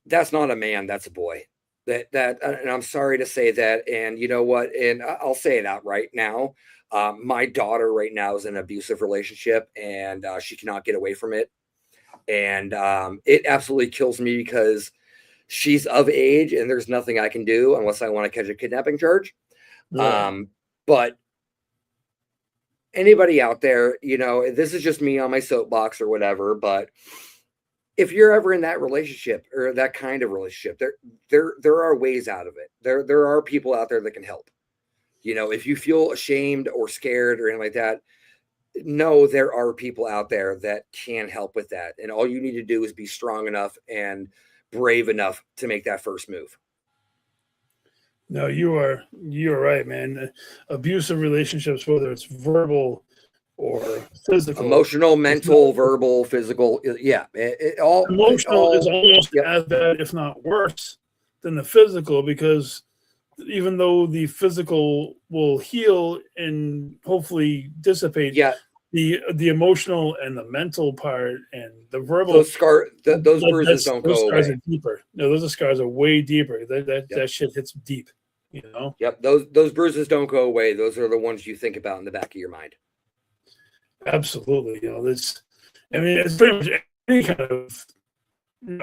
that's not a man, that's a boy. And I'm sorry to say that. And you know what? And I'll say it out right now. My daughter right now is in an abusive relationship, and she cannot get away from it. And it absolutely kills me because she's of age, and there's nothing I can do unless I want to catch a kidnapping charge. Right. But anybody out there, you know, this is just me on my soapbox or whatever, but if you're ever in that relationship or that kind of relationship, there are ways out of it. There are people out there that can help. You know, if you feel ashamed or scared or anything like that, no, there are people out there that can help with that. And all you need to do is be strong enough and brave enough to make that first move. No, you're right, man. Abusive relationships, whether it's verbal or physical, Emotional, mental, verbal, physical. Yeah. Emotional is almost as bad, if not worse, than the physical, because even though the physical will heal and hopefully dissipate, the emotional and the mental part and the verbal, those bruises don't go away. Are deeper. No, those scars are way deeper. That shit hits deep. You know. Yep. Those bruises don't go away. Those are the ones you think about in the back of your mind. Absolutely. You know, I mean, it's pretty much any kind of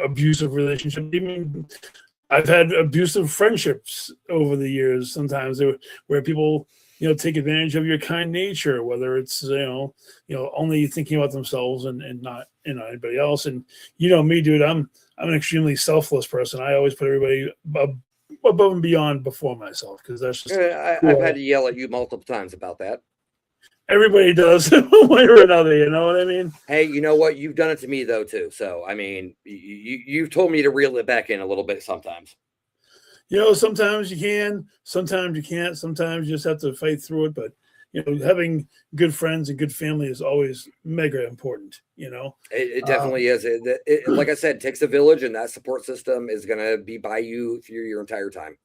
abusive relationship. I mean, I've had abusive friendships over the years. Sometimes where people, you know, take advantage of your kind nature, whether it's, you know, only thinking about themselves and not, you know, anybody else. And, you know, me, dude, I'm an extremely selfless person. I always put everybody above and beyond before myself, because that's just I've had to yell at you multiple times about that. Everybody does one way or another, you know what I mean? Hey, you know what? You've done it to me though too. So I mean, you've told me to reel it back in a little bit sometimes. You know, sometimes you can, sometimes you can't. Sometimes you just have to fight through it. But you know, having good friends and good family is always mega important. You know, it definitely is. Like I said, it takes a village, and that support system is going to be by you through your entire time.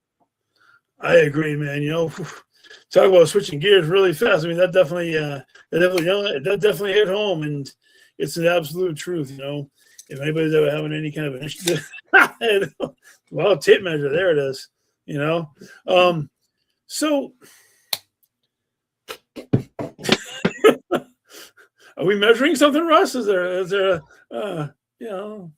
I agree, man. You know, talk about switching gears really fast. I mean, that definitely hit home, and it's an absolute truth. You know, if anybody's ever having any kind of initiative, well, tape measure, there it is. You know, so. Are we measuring something, Russ? Is there you know,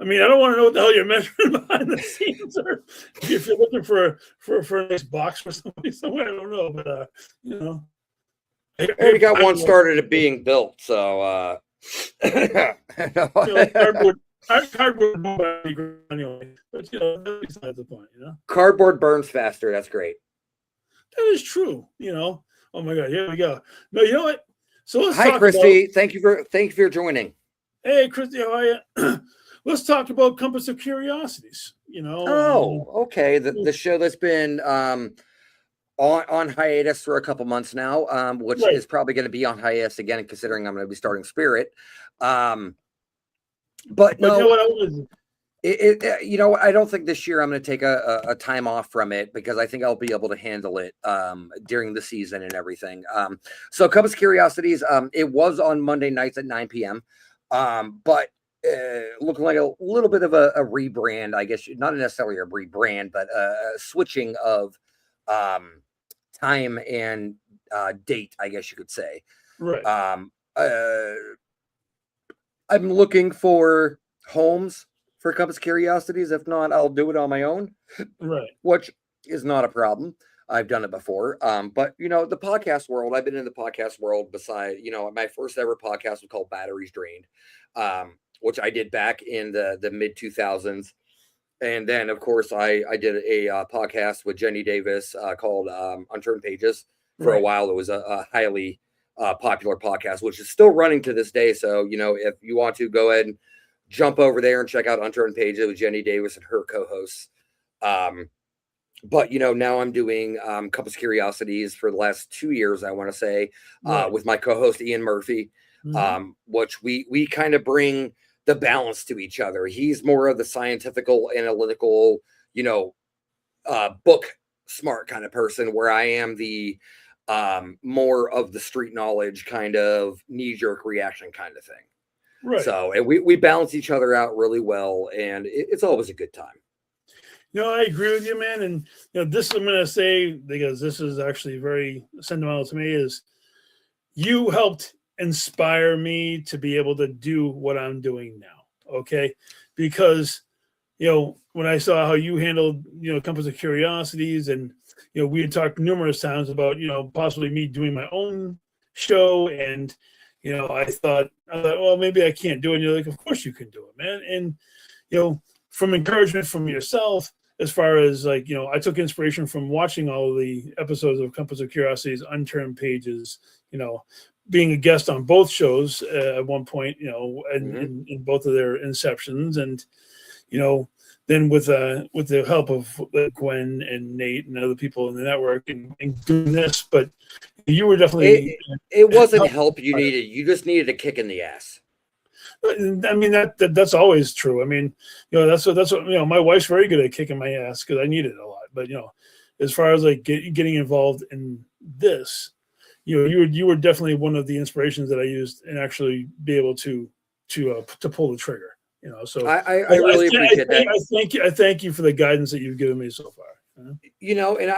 I mean, I don't want to know what the hell you're measuring behind the scenes, or if you're looking for a nice box for somebody somewhere, I don't know, but you know, I already got one started at being built, so cardboard anyway, but you know, that's not the point, you know. Cardboard burns faster. That's great. That is true, you know. Oh my God, here we go. No, you know what? So let's Hi, talk Christy. Thank you for joining. Hey, Christy, how are you? Let's talk about Compass of Curiosities. You know. Oh, okay. The show that's been on hiatus for a couple months now, which is probably going to be on hiatus again, considering I'm going to be starting Spirit. But no, you know what? You know, I don't think this year I'm going to take a time off from it, because I think I'll be able to handle it during the season and everything. So Compass Curiosities, it was on Monday nights at 9 p.m. But looking like a little bit of a rebrand, I guess, not necessarily a rebrand, but a switching of time and date, I guess you could say. Right. I'm looking for homes for Compass Curiosities. If not, I'll do it on my own. Right. Which is not a problem. I've done it before. But you know, the podcast world, I've been in the podcast world beside, you know, my first ever podcast was called Batteries Drained, which I did back in the mid 2000s. And then of course I did a podcast with Jenny Davis called Unturned Pages for a while. It was a highly popular podcast, which is still running to this day. So, you know, if you want to go ahead and jump over there and check out Unturned Pages with Jenny Davis and her co-hosts. But, you know, now I'm doing Compass of Curiosities for the last 2 years, I want to say, with my co-host Ian Murphy, which we kind of bring the balance to each other. He's more of the scientifical, analytical, you know, book smart kind of person, where I am the more of the street knowledge kind of knee-jerk reaction kind of thing. Right. So, and we balance each other out really well, and it's always a good time. No, I agree with you, man. And you know, this I'm going to say, because this is actually very sentimental to me, is you helped inspire me to be able to do what I'm doing now. Okay, because you know, when I saw how you handled, you know, Compass of Curiosities, and you know, we had talked numerous times about, you know, possibly me doing my own show, and you know, I thought, well, maybe I can't do it. And you're like, of course you can do it, man. And you know, from encouragement from yourself, as far as like, you know, I took inspiration from watching all of the episodes of Compass of Curiosities, Unturned Pages, you know, being a guest on both shows at one point, you know, and in both of their inceptions. And, you know, then with the help of Gwen and Nate and other people in the network and doing this, but you were definitely... It wasn't help you needed. You just needed a kick in the ass. I mean, that's always true. I mean, you know, that's what, you know, my wife's very good at kicking my ass because I need it a lot. But, you know, as far as like getting involved in this, you know, you were definitely one of the inspirations that I used and actually be able to pull the trigger. You know, so I really appreciate that. I thank you for the guidance that you've given me so far. You know, and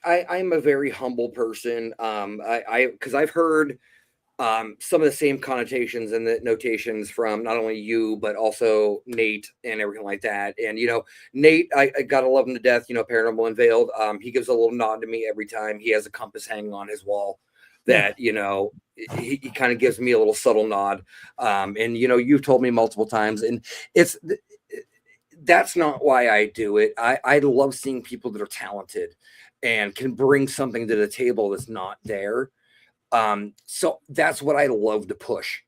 I'm a very humble person. Because I've heard some of the same connotations and the notations from not only you, but also Nate and everything like that. And, you know, Nate, I gotta love him to death, you know, Paranormal Unveiled. He gives a little nod to me every time he has a compass hanging on his wall that, you know, he kind of gives me a little subtle nod. And, you know, you've told me multiple times, and that's not why I do it. I love seeing people that are talented and can bring something to the table that's not there. So that's what I love to push.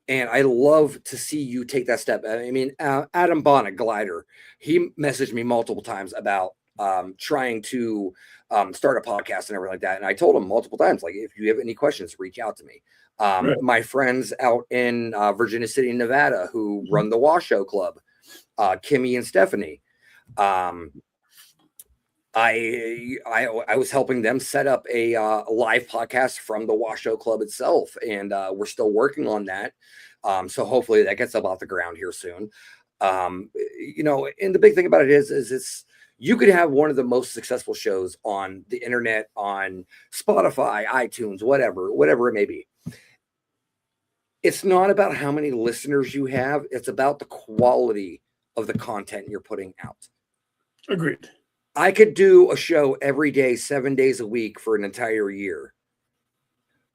And I love to see you take that step. I mean, Adam Bonnet, Glider, he messaged me multiple times about trying to start a podcast and everything like that. And I told him multiple times, like, if you have any questions, reach out to me. My friends out in Virginia City, Nevada, who run the Washoe Club, Kimmy and Stephanie, I was helping them set up a live podcast from the Washoe Club itself, and we're still working on that. So hopefully that gets up off the ground here soon. You know, and the big thing about it is it's, you could have one of the most successful shows on the internet, on Spotify, iTunes, whatever it may be. It's not about how many listeners you have. It's about the quality of the content you're putting out. Agreed. I could do a show every day, 7 days a week for an entire year.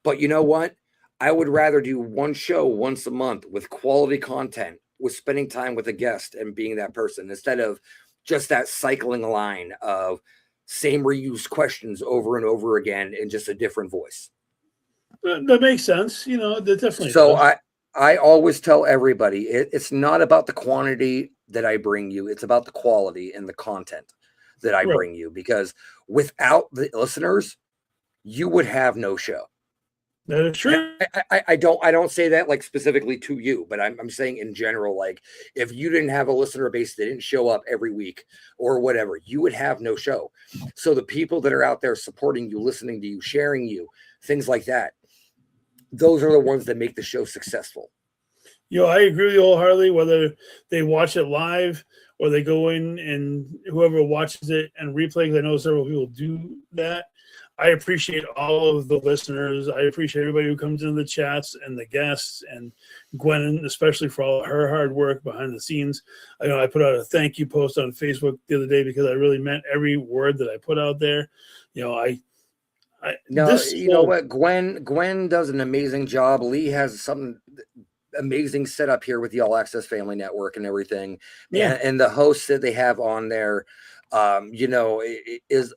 But you know what? I would rather do one show once a month with quality content, with spending time with a guest and being that person, instead of just that cycling line of same reused questions over and over again in just a different voice. That makes sense. You know, that definitely. So does. I always tell everybody, it's not about the quantity that I bring you. It's about the quality and the content that I bring you, because without the listeners, you would have no show. That is true. I don't say that like specifically to you, but I'm saying in general, like if you didn't have a listener base that didn't show up every week or whatever, you would have no show. So the people that are out there supporting you, listening to you, sharing you, things like that, those are the ones that make the show successful. You know, I agree with you wholeheartedly, whether they watch it live or they go in and whoever watches it and replay, because I know several people do that. I appreciate all of the listeners. I appreciate everybody who comes into the chats and the guests, and Gwen, especially for all her hard work behind the scenes. I know I put out a thank you post on Facebook the other day because I really meant every word that I put out there. You know, you know what? Gwen does an amazing job. Lee has something amazing set up here with the All Access Family Network and everything. Yeah. And the hosts that they have on there, you know, is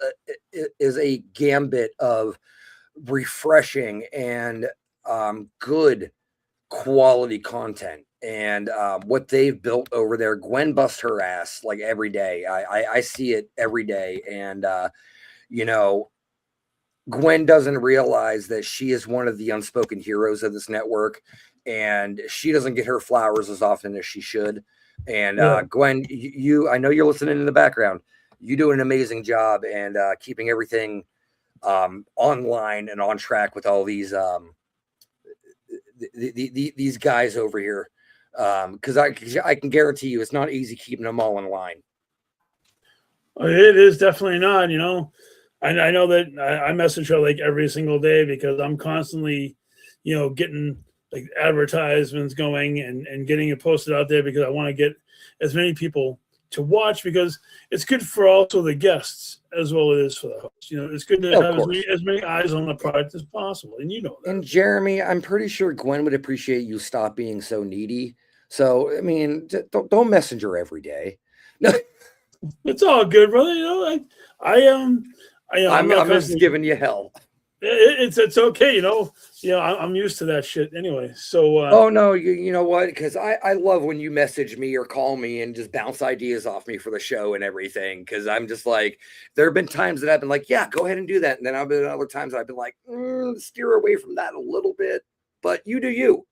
a gambit of refreshing and good quality content. And what they've built over there, Gwen busts her ass like every day. I see it every day. And, you know, Gwen doesn't realize that she is one of the unspoken heroes of this network, and she doesn't get her flowers as often as she should. And Gwen, I know you're listening in the background. You do an amazing job and keeping everything online and on track with all these these guys over here. Because I can guarantee you, it's not easy keeping them all in line. It is definitely not, you know. I know that I message her like every single day because I'm constantly, you know, getting like advertisements going and getting it posted out there because I want to get as many people to watch because it's good for also the guests as well as it is for the host. You know, it's good to have as many eyes on the product as possible. And you know that. And Jeremy, I'm pretty sure Gwen would appreciate you stop being so needy. So, I mean, don't message her every day. No. It's all good, brother. You know, I'm just giving you hell. It's okay, you know. I'm used to that shit anyway. So oh no, you know what? Because I love when you message me or call me and just bounce ideas off me for the show and everything. Because I'm just like, there have been times that I've been like, yeah, go ahead and do that, and then I've been other times I've been like, steer away from that a little bit. But you do you.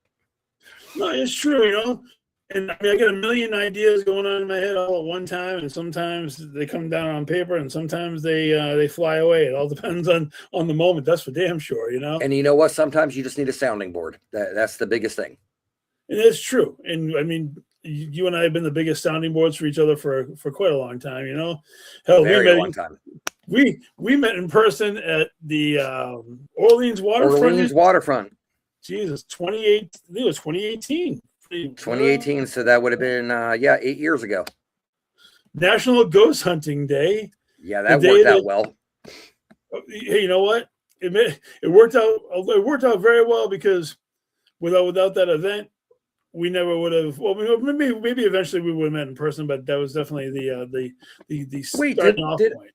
No, it's true, you know. And I mean, I get a million ideas going on in my head all at one time, and sometimes they come down on paper, and sometimes they fly away. It all depends on the moment. That's for damn sure, you know. And you know what? Sometimes you just need a sounding board. That's the biggest thing. And it's true. And I mean, you and I have been the biggest sounding boards for each other for quite a long time, you know. Hell, Very long time. We met in person at the Orleans waterfront. Jesus, 28. I think it was 2018. 2018, so that would have been 8 years ago. National Ghost Hunting Day. Yeah, that worked out well. Hey, you know what? It worked out. It worked out very well because without that event, we never would have. Well, maybe eventually we would have met in person, but that was definitely the starting off point.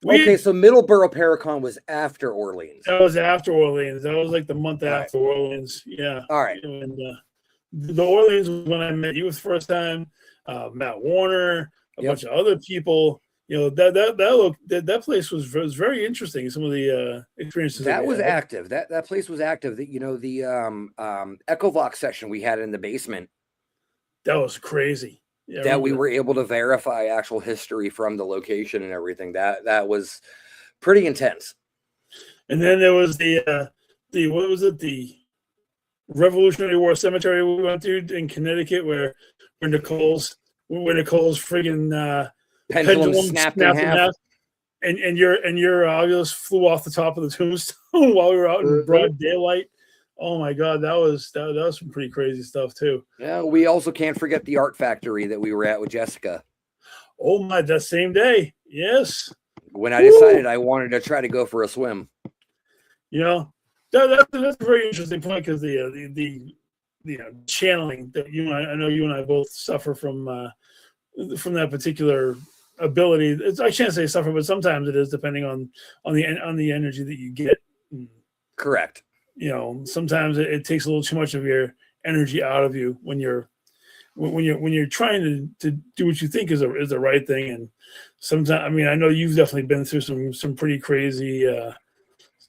Okay, so Middleborough Paracon was after Orleans. That was after Orleans. That was like the month after Orleans. Yeah. All right. And the Orleans was when I met you for the first time. Matt Warner, a bunch of other people. You know, that place was very interesting. Some of the experiences that was active. That place was active. You know, the Echovox session we had in the basement. That was crazy. Yeah, that we were able to verify actual history from the location and everything. That was pretty intense. And then there was the what was it? The Revolutionary War Cemetery we went to in Connecticut, where Nicole's friggin' pendulum snapped in half. And your Oculus flew off the top of the tombstone while we were out in broad daylight. Oh my God, that was some pretty crazy stuff too. Yeah, we also can't forget the art factory that we were at with Jessica. Oh my, that same day, yes. When I decided I wanted to try to go for a swim. You know, that's a very interesting point because the channeling that I know you and I both suffer from that particular ability. I can't say suffer, but sometimes it is depending on the energy that you get. Correct. You know, sometimes it takes a little too much of your energy out of you when you're trying to do what you think is the right thing. And sometimes, I mean, I know you've definitely been through some pretty crazy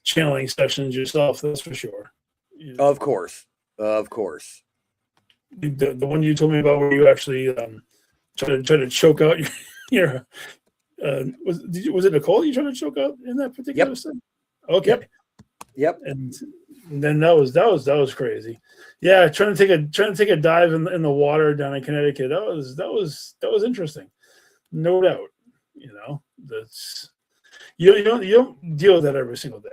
channeling sessions yourself. That's for sure. You know? Of course. The one you told me about where you actually try to choke out your was it Nicole you tried to choke out in that particular thing? Okay. Yep. And then that was crazy. Yeah, trying to take a dive in the water down in Connecticut. That was interesting. No doubt. You know, that's you don't deal with that every single day.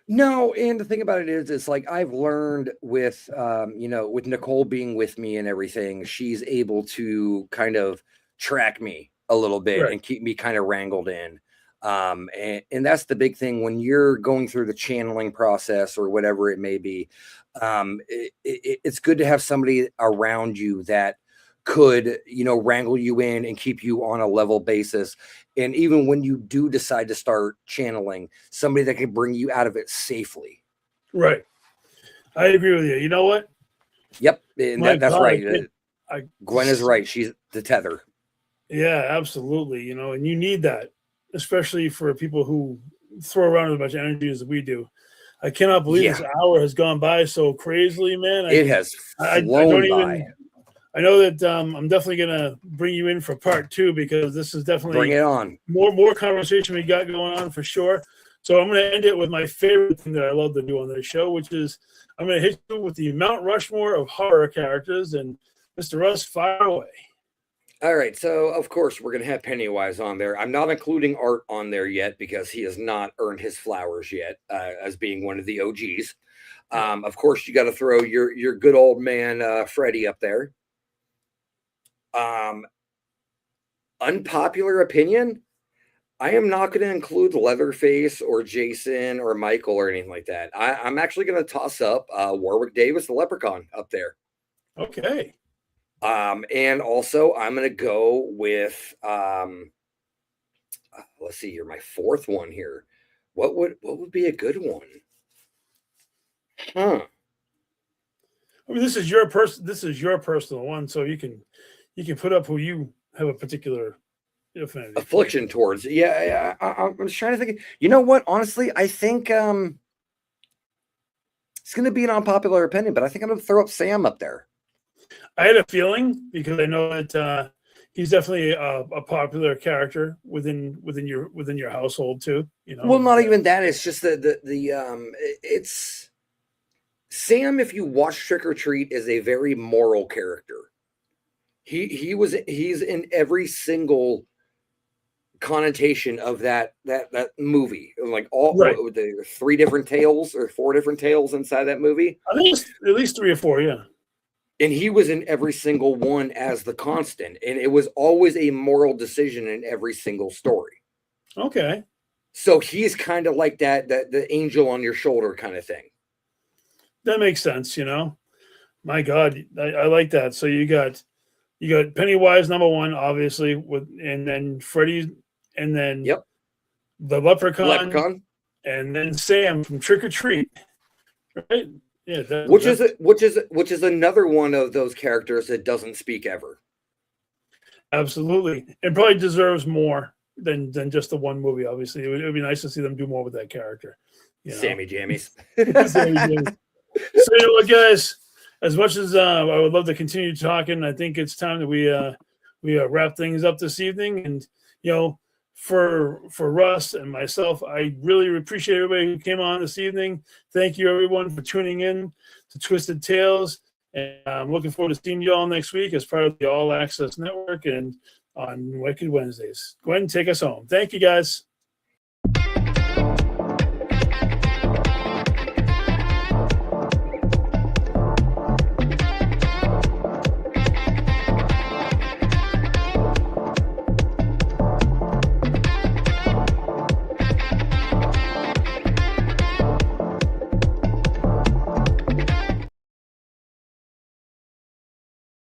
No, and the thing about it is, it's like I've learned with with Nicole being with me and everything, she's able to kind of track me a little bit and keep me kind of wrangled in. And that's the big thing when you're going through the channeling process or whatever it may be. It's good to have somebody around you that could, wrangle you in and keep you on a level basis. And even when you do decide to start channeling, somebody that can bring you out of it safely. Right. I agree with you. You know what? Yep. And that's God, right. Gwen is right. She's the tether. Yeah, absolutely. And you need that, especially for people who throw around as much energy as we do. I cannot believe this hour has gone by so crazily, man. It has flown by. I know that I'm definitely going to bring you in for part 2 because this is definitely bring it on. More conversation we got going on for sure. So I'm going to end it with my favorite thing that I love to do on this show, which is I'm going to hit you with the Mount Rushmore of horror characters. And Mr. Russ, fire away. All right. So, of course, we're going to have Pennywise on there. I'm not including Art on there yet because he has not earned his flowers yet as being one of the OGs. Of course, you got to throw your good old man, Freddy, up there. Unpopular opinion, I am not going to include Leatherface or Jason or Michael or anything like that. I'm actually going to toss up Warwick Davis, the Leprechaun, up there. Okay. And also I'm going to go with let's see here, my fourth one here. What would be a good one? I mean, this is your personal one, so you can put up who you have a particular affliction towards. Yeah, I'm just trying to think. You know what? Honestly, I think it's going to be an unpopular opinion, but I think I'm going to throw up Sam up there. I had a feeling because I know that he's definitely a popular character within your household too. Well, not even that. It's just it's Sam. If you watch Trick or Treat, is a very moral character. He's in every single connotation of that movie, like all right. The 3 different tales or 4 different tales inside that movie. I think it's at least 3 or 4, yeah. And he was in every single one as the constant, and it was always a moral decision in every single story. Okay. So he's kind of like that the angel on your shoulder kind of thing. That makes sense, My God, I like that. So you got Pennywise number 1, obviously, and then Freddy, and then the Leprechaun, and then Sam from Trick or Treat, right? Yeah, which is another one of those characters that doesn't speak ever. Absolutely, and probably deserves more than just the one movie. Obviously, it would be nice to see them do more with that character. Sammy Jammies. Sammy Jammies. So what, guys? As much as I would love to continue talking, I think it's time that we wrap things up this evening. And for Russ and myself, I really appreciate everybody who came on this evening. Thank you, everyone, for tuning in to Twisted Tales. And I'm looking forward to seeing you all next week as part of the All Access Network and on Wicked Wednesdays. Gwen, take us home. Thank you, guys.